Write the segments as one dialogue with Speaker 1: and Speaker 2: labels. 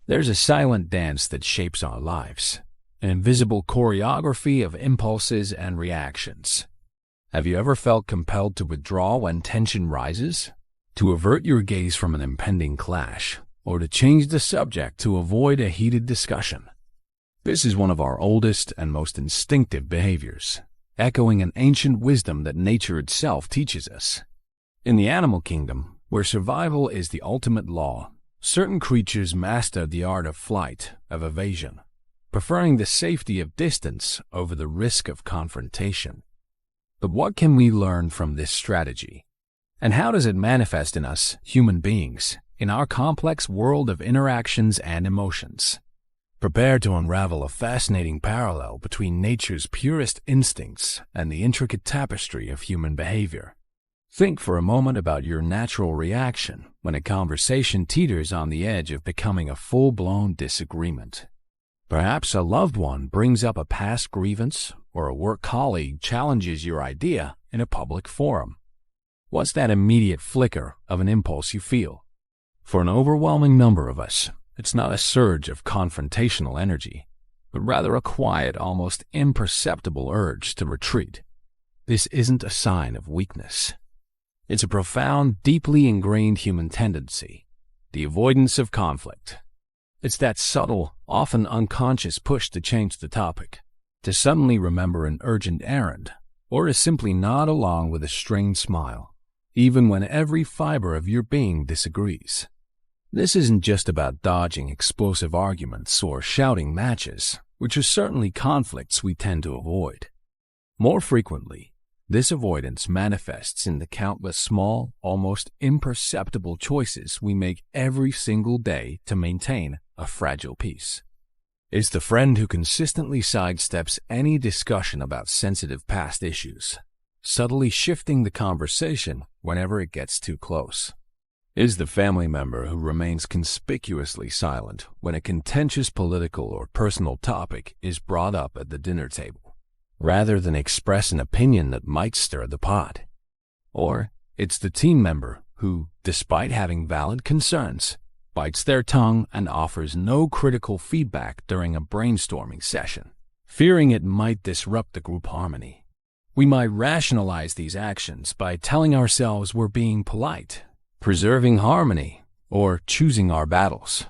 Speaker 1: There's a silent dance that shapes our lives, an invisible choreography of impulses and reactions. Have you ever felt compelled to withdraw when tension rises? To avert your gaze from an impending clash, or to change the subject to avoid a heated discussion? This is one of our oldest and most instinctive behaviors, echoing an ancient wisdom that nature itself teaches us. In the animal kingdom, where survival is the ultimate law, certain creatures master the art of flight, of evasion, preferring the safety of distance over the risk of confrontation. But what can we learn from this strategy? And how does it manifest in us, human beings, in our complex world of interactions and emotions? Prepare to unravel a fascinating parallel between nature's purest instincts and the intricate tapestry of human behavior. Think for a moment about your natural reaction when a conversation teeters on the edge of becoming a full-blown disagreement. Perhaps a loved one brings up a past grievance, or a work colleague challenges your idea in a public forum. What's that immediate flicker of an impulse you feel? For an overwhelming number of us, it's not a surge of confrontational energy, but rather a quiet, almost imperceptible urge to retreat. This isn't a sign of weakness. It's a profound, deeply ingrained human tendency, the avoidance of conflict. It's that subtle, often unconscious push to change the topic, to suddenly remember an urgent errand, or to simply nod along with a strained smile, even when every fiber of your being disagrees. This isn't just about dodging explosive arguments or shouting matches, which are certainly conflicts we tend to avoid. More frequently, this avoidance manifests in the countless small, almost imperceptible choices we make every single day to maintain a fragile peace. It's the friend who consistently sidesteps any discussion about sensitive past issues, subtly shifting the conversation whenever it gets too close. It's the family member who remains conspicuously silent when a contentious political or personal topic is brought up at the dinner table, rather than express an opinion that might stir the pot. Or it's the team member who, despite having valid concerns, bites their tongue and offers no critical feedback during a brainstorming session, fearing it might disrupt the group harmony. We might rationalize these actions by telling ourselves we're being polite, preserving harmony, or choosing our battles.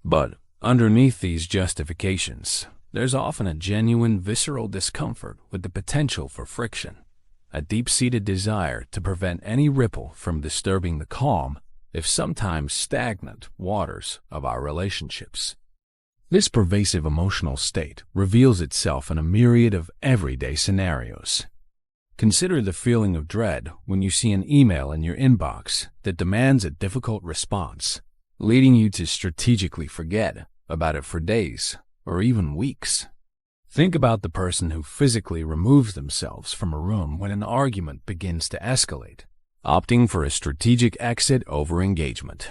Speaker 1: But underneath these justifications, there's often a genuine visceral discomfort with the potential for friction, a deep-seated desire to prevent any ripple from disturbing the calm, if sometimes stagnant, waters of our relationships. This pervasive emotional state reveals itself in a myriad of everyday scenarios. Consider the feeling of dread when you see an email in your inbox that demands a difficult response, leading you to strategically forget about it for days or even weeks. Think about the person who physically removes themselves from a room when an argument begins to escalate, opting for a strategic exit over engagement.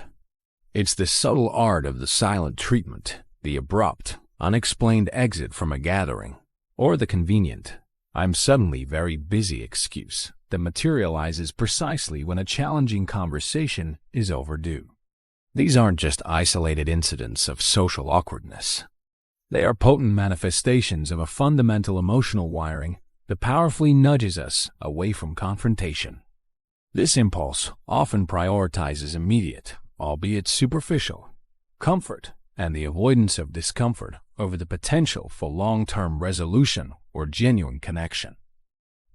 Speaker 1: It's the subtle art of the silent treatment, the abrupt, unexplained exit from a gathering, or the convenient, "I'm suddenly very busy" excuse that materializes precisely when a challenging conversation is overdue. These aren't just isolated incidents of social awkwardness. They are potent manifestations of a fundamental emotional wiring that powerfully nudges us away from confrontation. This impulse often prioritizes immediate, albeit superficial, comfort and the avoidance of discomfort over the potential for long-term resolution or genuine connection.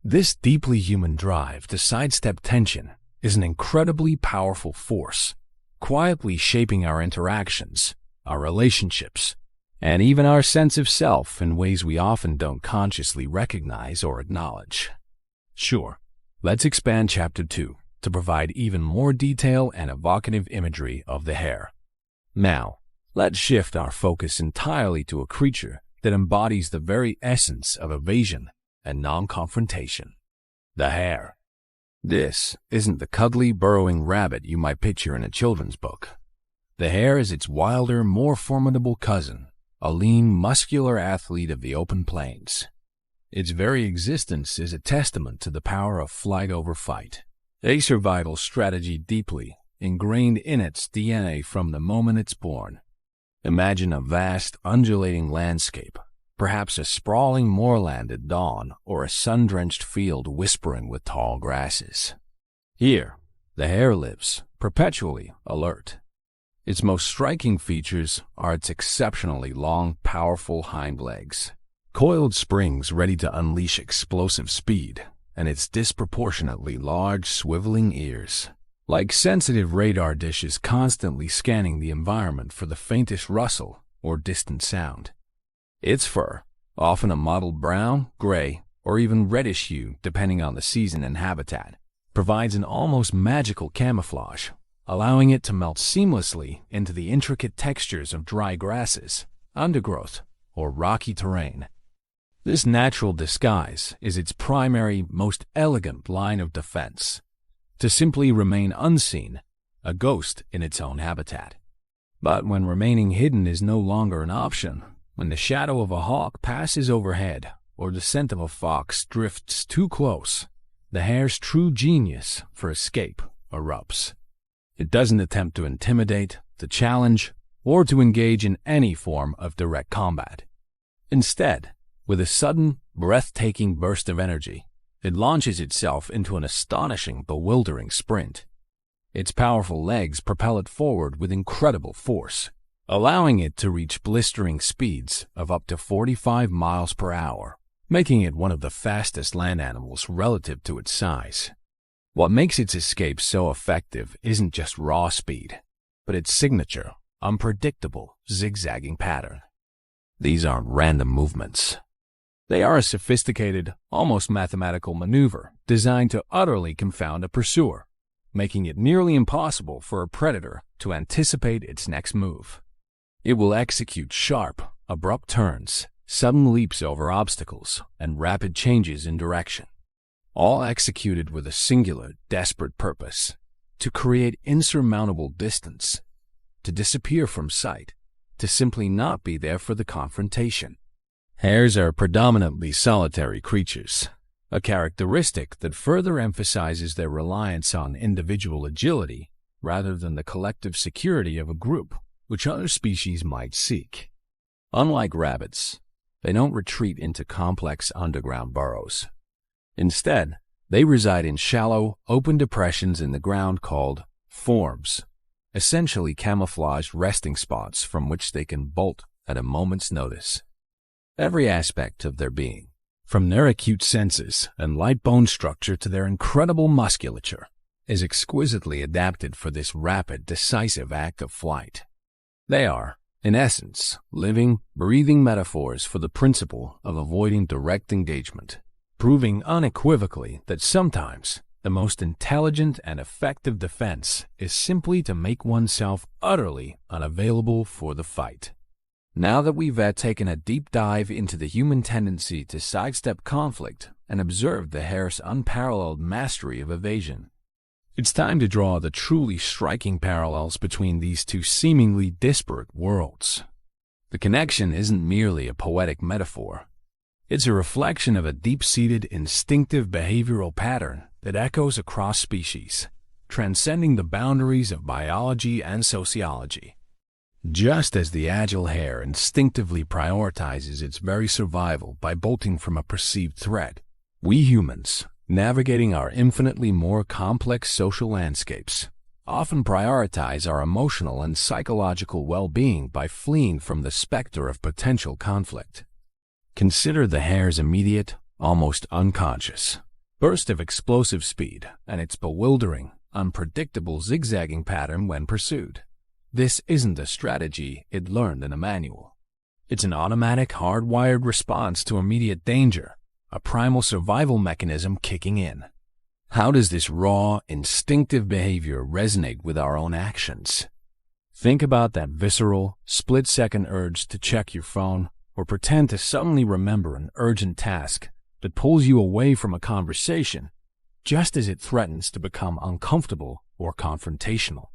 Speaker 1: This deeply human drive to sidestep tension is an incredibly powerful force, quietly shaping our interactions, our relationships, and even our sense of self in ways we often don't consciously recognize or acknowledge. Sure, let's expand Chapter 2 to provide even more detail and evocative imagery of the hare. Now, let's shift our focus entirely to a creature that embodies the very essence of evasion and non-confrontation: the hare. This isn't the cuddly, burrowing rabbit you might picture in a children's book. The hare is its wilder, more formidable cousin, a lean, muscular athlete of the open plains. Its very existence is a testament to the power of flight over fight, a survival strategy deeply ingrained in its DNA from the moment it's born. Imagine a vast, undulating landscape, perhaps a sprawling moorland at dawn or a sun-drenched field whispering with tall grasses. Here, the hare lives, perpetually alert. Its most striking features are its exceptionally long, powerful hind legs, coiled springs ready to unleash explosive speed, and its disproportionately large, swiveling ears, like sensitive radar dishes constantly scanning the environment for the faintest rustle or distant sound. Its fur, often a mottled brown, gray, or even reddish hue depending on the season and habitat, provides an almost magical camouflage, allowing it to melt seamlessly into the intricate textures of dry grasses, undergrowth, or rocky terrain. This natural disguise is its primary, most elegant line of defense, to simply remain unseen, a ghost in its own habitat. But when remaining hidden is no longer an option, when the shadow of a hawk passes overhead or the scent of a fox drifts too close, the hare's true genius for escape erupts. It doesn't attempt to intimidate, to challenge, or to engage in any form of direct combat. Instead, with a sudden, breathtaking burst of energy, it launches itself into an astonishing, bewildering sprint. Its powerful legs propel it forward with incredible force, allowing it to reach blistering speeds of up to 45 miles per hour, making it one of the fastest land animals relative to its size. What makes its escape so effective isn't just raw speed, but its signature, unpredictable, zigzagging pattern. These aren't random movements. They are a sophisticated, almost mathematical maneuver designed to utterly confound a pursuer, making it nearly impossible for a predator to anticipate its next move. It will execute sharp, abrupt turns, sudden leaps over obstacles, and rapid changes in direction, all executed with a singular, desperate purpose: to create insurmountable distance, to disappear from sight, to simply not be there for the confrontation. Hares are predominantly solitary creatures, a characteristic that further emphasizes their reliance on individual agility rather than the collective security of a group, which other species might seek. Unlike rabbits, they don't retreat into complex underground burrows. Instead, they reside in shallow, open depressions in the ground called forms, essentially camouflaged resting spots from which they can bolt at a moment's notice. Every aspect of their being, from their acute senses and light bone structure to their incredible musculature, is exquisitely adapted for this rapid, decisive act of flight. They are, in essence, living, breathing metaphors for the principle of avoiding direct engagement, proving unequivocally that sometimes the most intelligent and effective defense is simply to make oneself utterly unavailable for the fight. Now that we've taken a deep dive into the human tendency to sidestep conflict and observed the hare's unparalleled mastery of evasion, it's time to draw the truly striking parallels between these two seemingly disparate worlds. The connection isn't merely a poetic metaphor. It's a reflection of a deep-seated instinctive behavioral pattern that echoes across species, transcending the boundaries of biology and sociology. Just as the agile hare instinctively prioritizes its very survival by bolting from a perceived threat, we humans, navigating our infinitely more complex social landscapes, often prioritize our emotional and psychological well-being by fleeing from the specter of potential conflict. Consider the hare's immediate, almost unconscious, burst of explosive speed and its bewildering, unpredictable zigzagging pattern when pursued. This isn't a strategy it learned in a manual. It's an automatic, hardwired response to immediate danger, a primal survival mechanism kicking in. How does this raw, instinctive behavior resonate with our own actions? Think about that visceral, split-second urge to check your phone or pretend to suddenly remember an urgent task that pulls you away from a conversation just as it threatens to become uncomfortable or confrontational.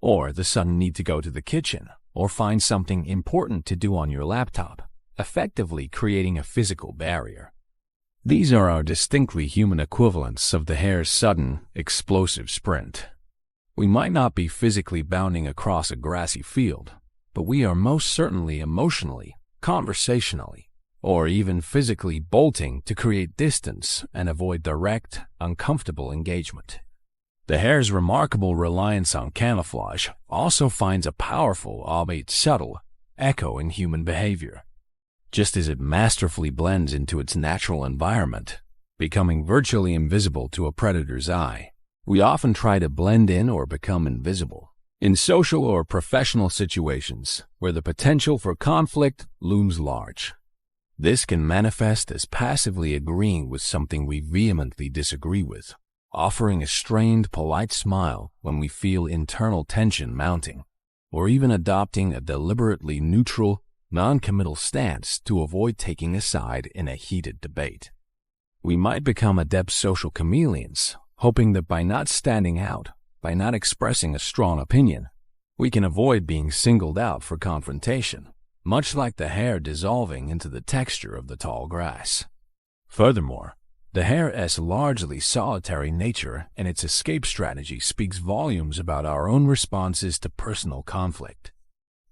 Speaker 1: Or the sudden need to go to the kitchen or find something important to do on your laptop, effectively creating a physical barrier. These are our distinctly human equivalents of the hare's sudden, explosive sprint. We might not be physically bounding across a grassy field, but we are most certainly emotionally, conversationally, or even physically bolting to create distance and avoid direct, uncomfortable engagement. The hare's remarkable reliance on camouflage also finds a powerful, albeit subtle, echo in human behavior. Just as it masterfully blends into its natural environment, becoming virtually invisible to a predator's eye, we often try to blend in or become invisible in social or professional situations where the potential for conflict looms large. This can manifest as passively agreeing with something we vehemently disagree with, offering a strained, polite smile when we feel internal tension mounting, or even adopting a deliberately neutral, non-committal stance to avoid taking a side in a heated debate. We might become adept social chameleons, hoping that by not standing out, by not expressing a strong opinion, we can avoid being singled out for confrontation, much like the hare dissolving into the texture of the tall grass. Furthermore, the hare's largely solitary nature and its escape strategy speaks volumes about our own responses to personal conflict.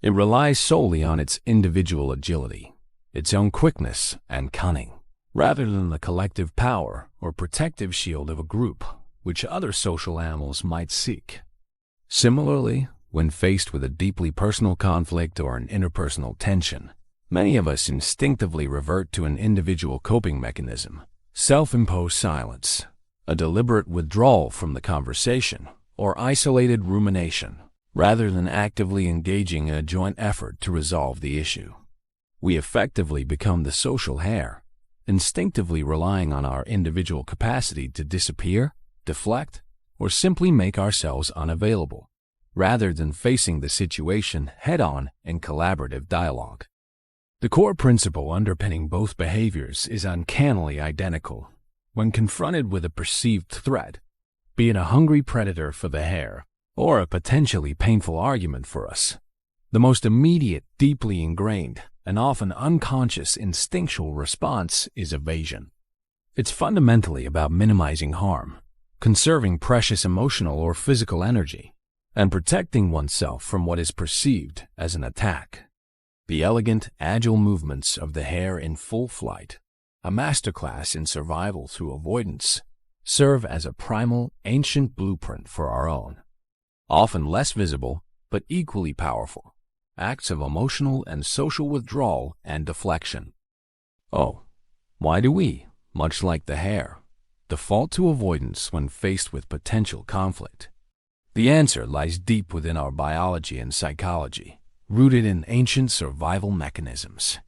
Speaker 1: It relies solely on its individual agility, its own quickness and cunning, rather than the collective power or protective shield of a group, which other social animals might seek. Similarly, when faced with a deeply personal conflict or an interpersonal tension, many of us instinctively revert to an individual coping mechanism: self-imposed silence, a deliberate withdrawal from the conversation, or isolated rumination, rather than actively engaging in a joint effort to resolve the issue. We effectively become the social hare, instinctively relying on our individual capacity to disappear, deflect, or simply make ourselves unavailable, rather than facing the situation head-on in collaborative dialogue. The core principle underpinning both behaviors is uncannily identical. When confronted with a perceived threat, be it a hungry predator for the hare or a potentially painful argument for us, the most immediate, deeply ingrained, and often unconscious instinctual response is evasion. It's fundamentally about minimizing harm, conserving precious emotional or physical energy, and protecting oneself from what is perceived as an attack. The elegant, agile movements of the hare in full flight, a masterclass in survival through avoidance, serve as a primal, ancient blueprint for our own, often less visible but equally powerful, acts of emotional and social withdrawal and deflection. Oh, why do we, much like the hare, default to avoidance when faced with potential conflict? The answer lies deep within our biology and psychology, rooted in ancient survival mechanisms.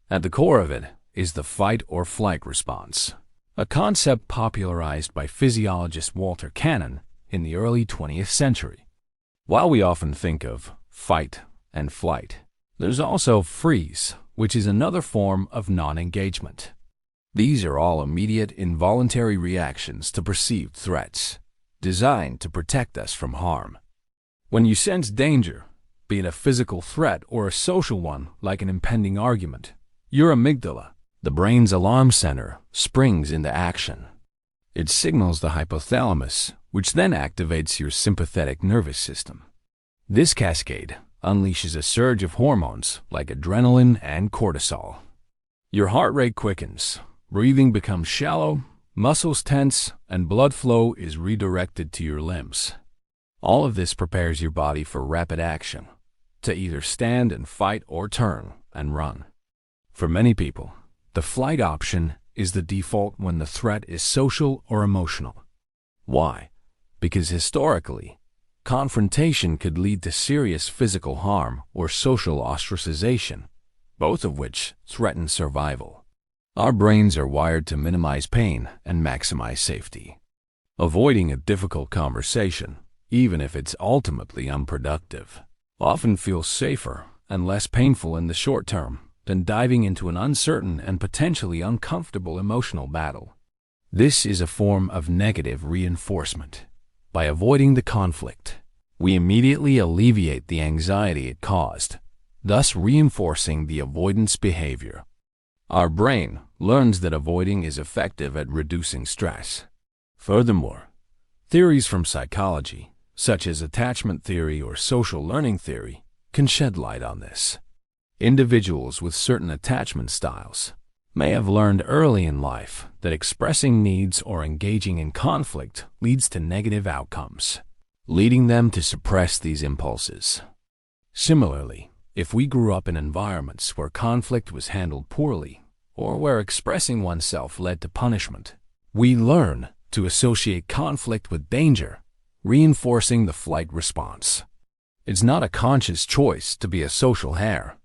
Speaker 1: At the core of it is the fight or flight response, a concept popularized by physiologist Walter Cannon in the early 20th century. While we often think of fight and flight, there's also freeze, which is another form of non-engagement. These are all immediate, involuntary reactions to perceived threats, designed to protect us from harm. When you sense danger, be it a physical threat or a social one like an impending argument, your amygdala, the brain's alarm center, springs into action. It signals the hypothalamus, which then activates your sympathetic nervous system. This cascade unleashes a surge of hormones like adrenaline and cortisol. Your heart rate quickens, breathing becomes shallow, muscles tense, and blood flow is redirected to your limbs. All of this prepares your body for rapid action, to either stand and fight or turn and run. For many people, the flight option is the default when the threat is social or emotional. Why? Because historically, confrontation could lead to serious physical harm or social ostracization, both of which threaten survival. Our brains are wired to minimize pain and maximize safety. Avoiding a difficult conversation, even if it's ultimately unproductive, often feels safer and less painful in the short term than diving into an uncertain and potentially uncomfortable emotional battle. This is a form of negative reinforcement. By avoiding the conflict, we immediately alleviate the anxiety it caused, thus reinforcing the avoidance behavior. Our brain learns that avoiding is effective at reducing stress. Furthermore, theories from psychology, such as attachment theory or social learning theory, can shed light on this. Individuals with certain attachment styles may have learned early in life that expressing needs or engaging in conflict leads to negative outcomes, leading them to suppress these impulses. Similarly, if we grew up in environments where conflict was handled poorly, or where expressing oneself led to punishment, we learn to associate conflict with danger, reinforcing the flight response. It's not a conscious choice to be a social hare,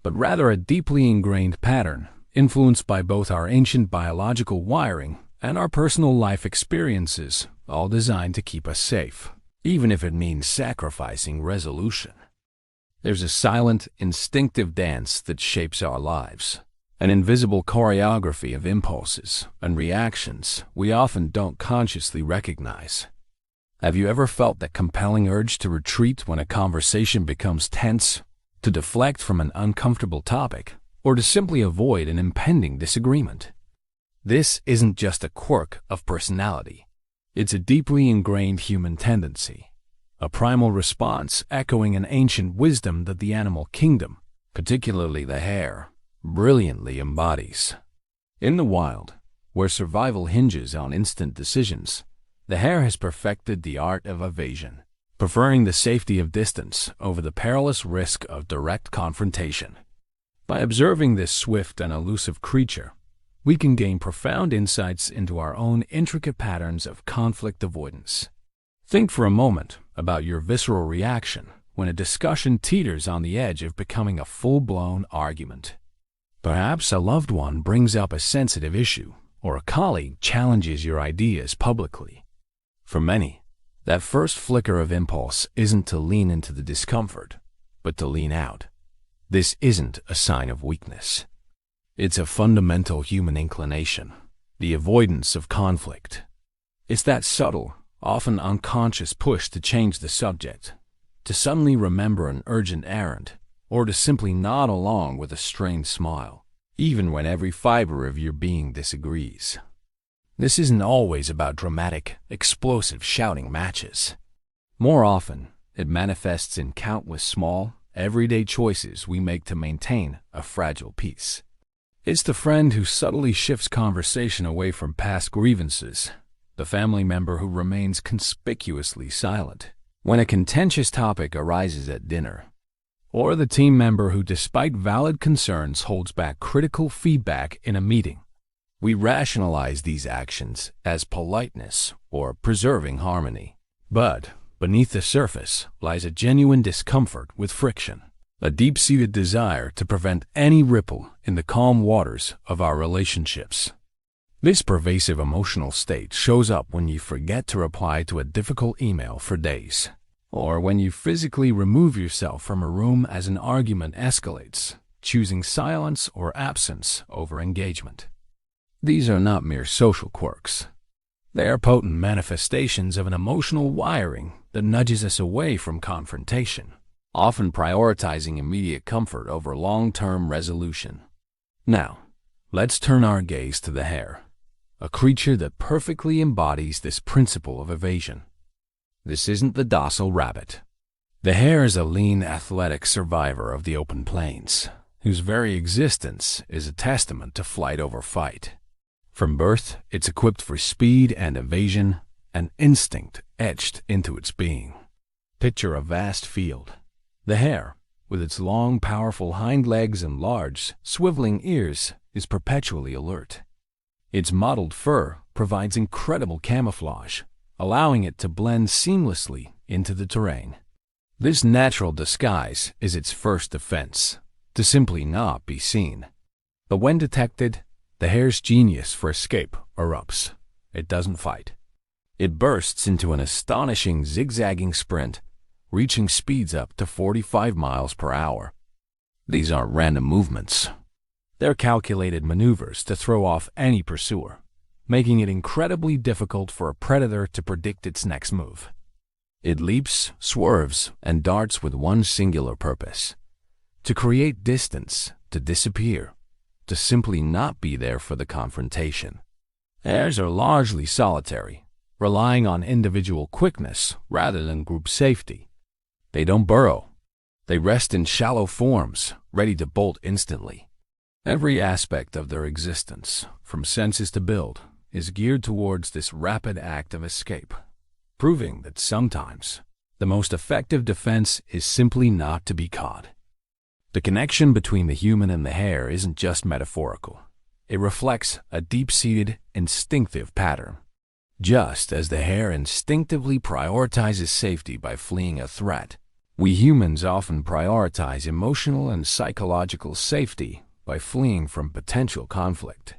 Speaker 1: but rather a deeply ingrained pattern influenced by both our ancient biological wiring and our personal life experiences, all designed to keep us safe, even if it means sacrificing resolution. There's a silent, instinctive dance that shapes our lives, an invisible choreography of impulses and reactions we often don't consciously recognize. Have you ever felt that compelling urge to retreat when a conversation becomes tense, to deflect from an uncomfortable topic, or to simply avoid an impending disagreement? This isn't just a quirk of personality. It's a deeply ingrained human tendency, a primal response echoing an ancient wisdom that the animal kingdom, particularly the hare, brilliantly embodies. In the wild, where survival hinges on instant decisions, the hare has perfected the art of evasion, preferring the safety of distance over the perilous risk of direct confrontation. By observing this swift and elusive creature, we can gain profound insights into our own intricate patterns of conflict avoidance. Think for a moment about your visceral reaction when a discussion teeters on the edge of becoming a full-blown argument. Perhaps a loved one brings up a sensitive issue, or a colleague challenges your ideas publicly. For many, that first flicker of impulse isn't to lean into the discomfort, but to lean out. This isn't a sign of weakness. It's a fundamental human inclination, the avoidance of conflict. It's that subtle, often unconscious push to change the subject, to suddenly remember an urgent errand, or to simply nod along with a strained smile, even when every fiber of your being disagrees. This isn't always about dramatic, explosive shouting matches. More often, it manifests in countless small, everyday choices we make to maintain a fragile peace. It's the friend who subtly shifts conversation away from past grievances, the family member who remains conspicuously silent when a contentious topic arises at dinner, or the team member who, despite valid concerns, holds back critical feedback in a meeting. We rationalize these actions as politeness or preserving harmony. But beneath the surface lies a genuine discomfort with friction, a deep-seated desire to prevent any ripple in the calm waters of our relationships. This pervasive emotional state shows up when you forget to reply to a difficult email for days, or when you physically remove yourself from a room as an argument escalates, choosing silence or absence over engagement. These are not mere social quirks. They are potent manifestations of an emotional wiring that nudges us away from confrontation, often prioritizing immediate comfort over long-term resolution. Now, let's turn our gaze to the hare, a creature that perfectly embodies this principle of evasion. This isn't the docile rabbit. The hare is a lean, athletic survivor of the open plains, whose very existence is a testament to flight over fight. From birth, it's equipped for speed and evasion, an instinct etched into its being. Picture a vast field. The hare, with its long, powerful hind legs and large, swiveling ears, is perpetually alert. Its mottled fur provides incredible camouflage, allowing it to blend seamlessly into the terrain. This natural disguise is its first defense, to simply not be seen. But when detected, the hare's genius for escape erupts. It doesn't fight. It bursts into an astonishing zigzagging sprint, reaching speeds up to 45 miles per hour. These aren't random movements. They're calculated maneuvers to throw off any pursuer, making it incredibly difficult for a predator to predict its next move. It leaps, swerves, and darts with one singular purpose: to create distance, to disappear, to simply not be there for the confrontation. Hares are largely solitary, relying on individual quickness rather than group safety. They don't burrow. They rest in shallow forms, ready to bolt instantly. Every aspect of their existence, from senses to build, is geared towards this rapid act of escape, proving that sometimes the most effective defense is simply not to be caught. The connection between the human and the hare isn't just metaphorical. It reflects a deep-seated, instinctive pattern. Just as the hare instinctively prioritizes safety by fleeing a threat, we humans often prioritize emotional and psychological safety by fleeing from potential conflict.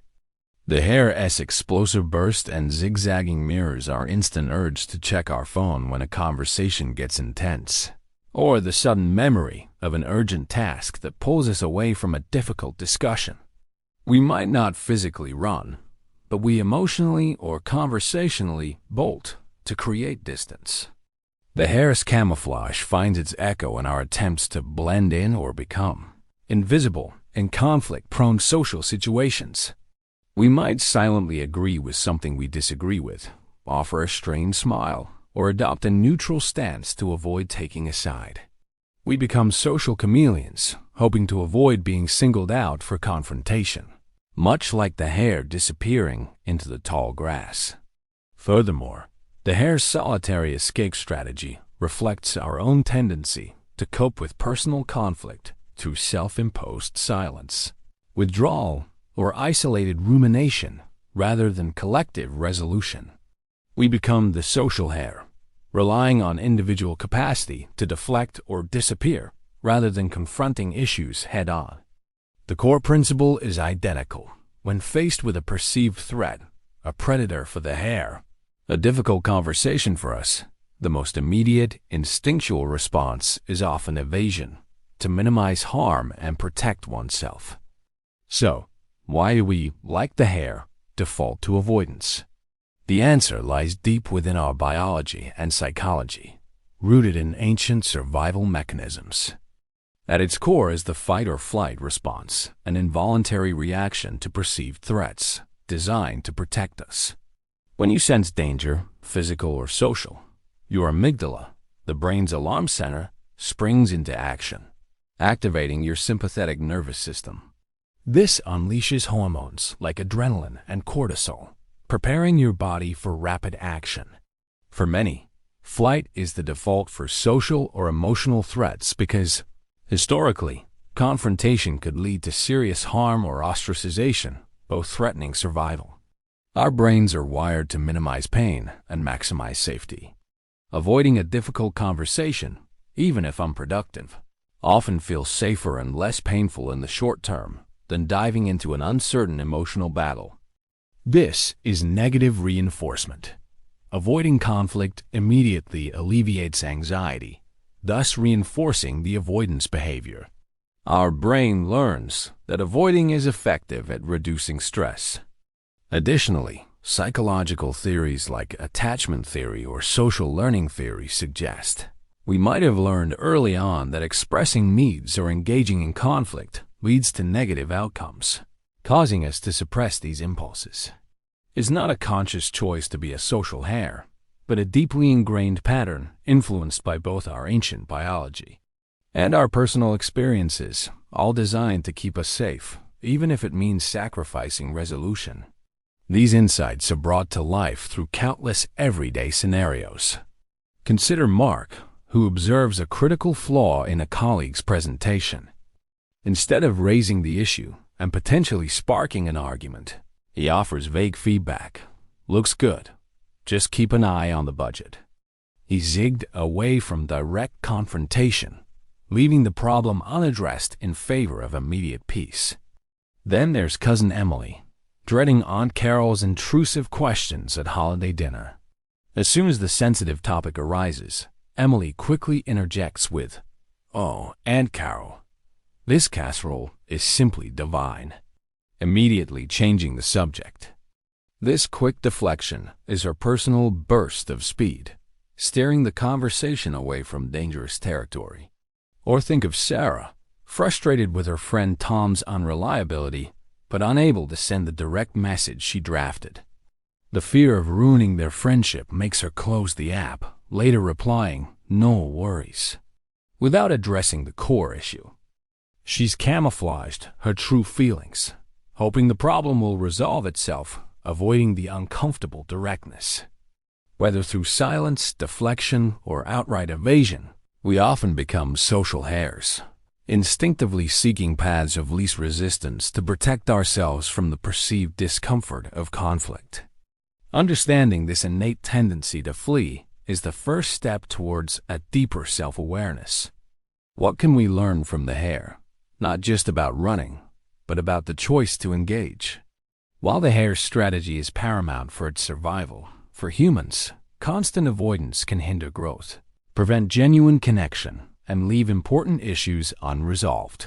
Speaker 1: The hare's explosive burst and zigzagging mirrors our instant urge to check our phone when a conversation gets intense, or the sudden memory of an urgent task that pulls us away from a difficult discussion. We might not physically run, but we emotionally or conversationally bolt to create distance. The hare's camouflage finds its echo in our attempts to blend in or become invisible in conflict-prone social situations. We might silently agree with something we disagree with, offer a strained smile, or adopt a neutral stance to avoid taking a side. We become social chameleons, hoping to avoid being singled out for confrontation, much like the hare disappearing into the tall grass. Furthermore, the hare's solitary escape strategy reflects our own tendency to cope with personal conflict through self-imposed silence, withdrawal, or isolated rumination rather than collective resolution. We become the social hare, relying on individual capacity to deflect or disappear rather than confronting issues head-on. The core principle is identical. When faced with a perceived threat, a predator for the hare, a difficult conversation for us, the most immediate, instinctual response is often evasion, to minimize harm and protect oneself. So, why do we, like the hare, default to avoidance? The answer lies deep within our biology and psychology, rooted in ancient survival mechanisms. At its core is the fight-or-flight response, an involuntary reaction to perceived threats, designed to protect us. When you sense danger, physical or social, your amygdala, the brain's alarm center, springs into action, activating your sympathetic nervous system. This unleashes hormones like adrenaline and cortisol, preparing your body for rapid action. For many, flight is the default for social or emotional threats because, historically, confrontation could lead to serious harm or ostracization, both threatening survival. Our brains are wired to minimize pain and maximize safety. Avoiding a difficult conversation, even if unproductive, often feels safer and less painful in the short term than diving into an uncertain emotional battle. This is negative reinforcement. Avoiding conflict immediately alleviates anxiety, thus reinforcing the avoidance behavior. Our brain learns that avoiding is effective at reducing stress. Additionally, psychological theories like attachment theory or social learning theory suggest we might have learned early on that expressing needs or engaging in conflict leads to negative outcomes, causing us to suppress these impulses. It's not a conscious choice to be a social hare, but a deeply ingrained pattern influenced by both our ancient biology and our personal experiences, all designed to keep us safe, even if it means sacrificing resolution. These insights are brought to life through countless everyday scenarios. Consider Mark, who observes a critical flaw in a colleague's presentation. Instead of raising the issue and potentially sparking an argument, he offers vague feedback. "Looks good. Just keep an eye on the budget." He zigged away from direct confrontation, leaving the problem unaddressed in favor of immediate peace. Then there's Cousin Emily, dreading Aunt Carol's intrusive questions at holiday dinner. As soon as the sensitive topic arises, Emily quickly interjects with, "Oh, Aunt Carol, this casserole is simply divine," immediately changing the subject. This quick deflection is her personal burst of speed, steering the conversation away from dangerous territory. Or think of Sarah, frustrated with her friend Tom's unreliability, but unable to send the direct message she drafted. The fear of ruining their friendship makes her close the app, later replying, "No worries." without addressing the core issue. She's camouflaged her true feelings, hoping the problem will resolve itself, avoiding the uncomfortable directness. Whether through silence, deflection, or outright evasion, we often become social hares, instinctively seeking paths of least resistance to protect ourselves from the perceived discomfort of conflict. Understanding this innate tendency to flee is the first step towards a deeper self-awareness. What can we learn from the hare? Not just about running, but about the choice to engage. While the hare's strategy is paramount for its survival, for humans, constant avoidance can hinder growth, prevent genuine connection, and leave important issues unresolved.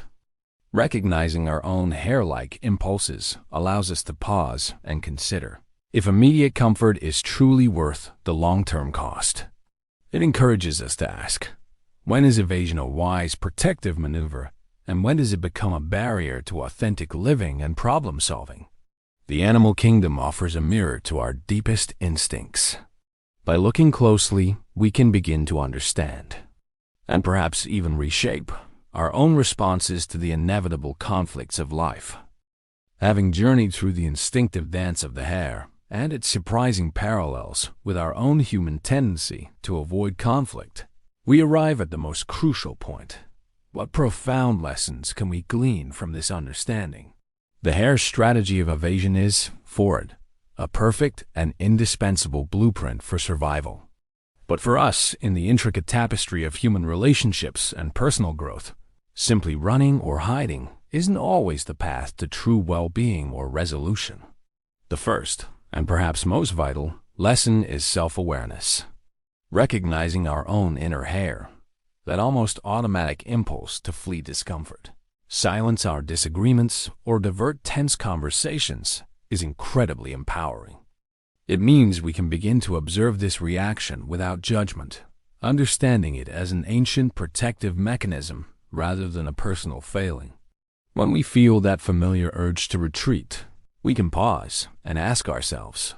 Speaker 1: Recognizing our own hare-like impulses allows us to pause and consider if immediate comfort is truly worth the long-term cost. It encourages us to ask, when is evasion a wise, protective maneuver, and when does it become a barrier to authentic living and problem-solving? The animal kingdom offers a mirror to our deepest instincts. By looking closely, we can begin to understand, and perhaps even reshape, our own responses to the inevitable conflicts of life. Having journeyed through the instinctive dance of the hare and its surprising parallels with our own human tendency to avoid conflict, we arrive at the most crucial point. What profound lessons can we glean from this understanding? The hare's strategy of evasion is, for it, a perfect and indispensable blueprint for survival. But for us, in the intricate tapestry of human relationships and personal growth, simply running or hiding isn't always the path to true well-being or resolution. The first, and perhaps most vital, lesson is self-awareness. Recognizing our own inner hare, that almost automatic impulse to flee discomfort, silence our disagreements, or divert tense conversations is incredibly empowering. It means we can begin to observe this reaction without judgment, understanding it as an ancient protective mechanism rather than a personal failing. When we feel that familiar urge to retreat, we can pause and ask ourselves,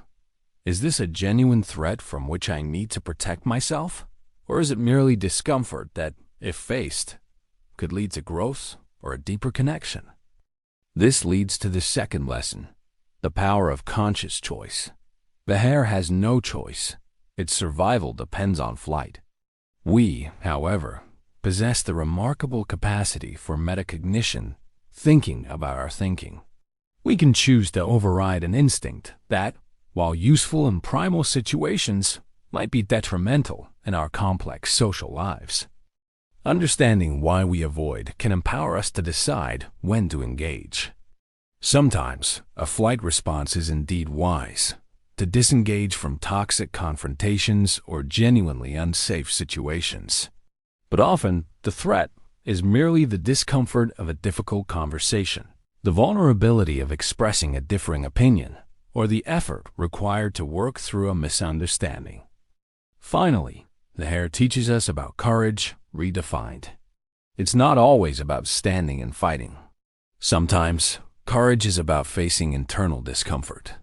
Speaker 1: is this a genuine threat from which I need to protect myself? Or is it merely discomfort that, if faced, could lead to growth or a deeper connection? This leads to the second lesson, the power of conscious choice. The hare has no choice. Its survival depends on flight. We, however, possess the remarkable capacity for metacognition, thinking about our thinking. We can choose to override an instinct that, while useful in primal situations, might be detrimental in our complex social lives. Understanding why we avoid can empower us to decide when to engage. Sometimes, a flight response is indeed wise, to disengage from toxic confrontations or genuinely unsafe situations. But often, the threat is merely the discomfort of a difficult conversation, the vulnerability of expressing a differing opinion, or the effort required to work through a misunderstanding. Finally, the hare teaches us about courage redefined. It's not always about standing and fighting. Sometimes, courage is about facing internal discomfort.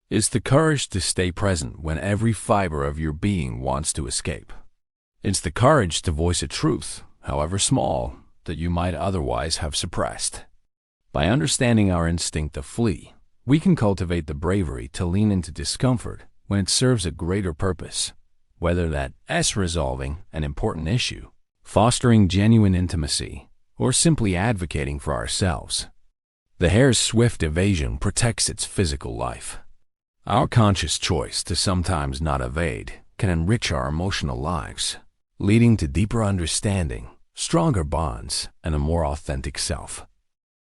Speaker 1: It's the courage to stay present when every fiber of your being wants to escape. It's the courage to voice a truth, however small, that you might otherwise have suppressed. By understanding our instinct to flee, we can cultivate the bravery to lean into discomfort when it serves a greater purpose, whether that's resolving an important issue, fostering genuine intimacy, or simply advocating for ourselves. The hare's swift evasion protects its physical life. Our conscious choice to sometimes not evade can enrich our emotional lives, leading to deeper understanding, stronger bonds, and a more authentic self.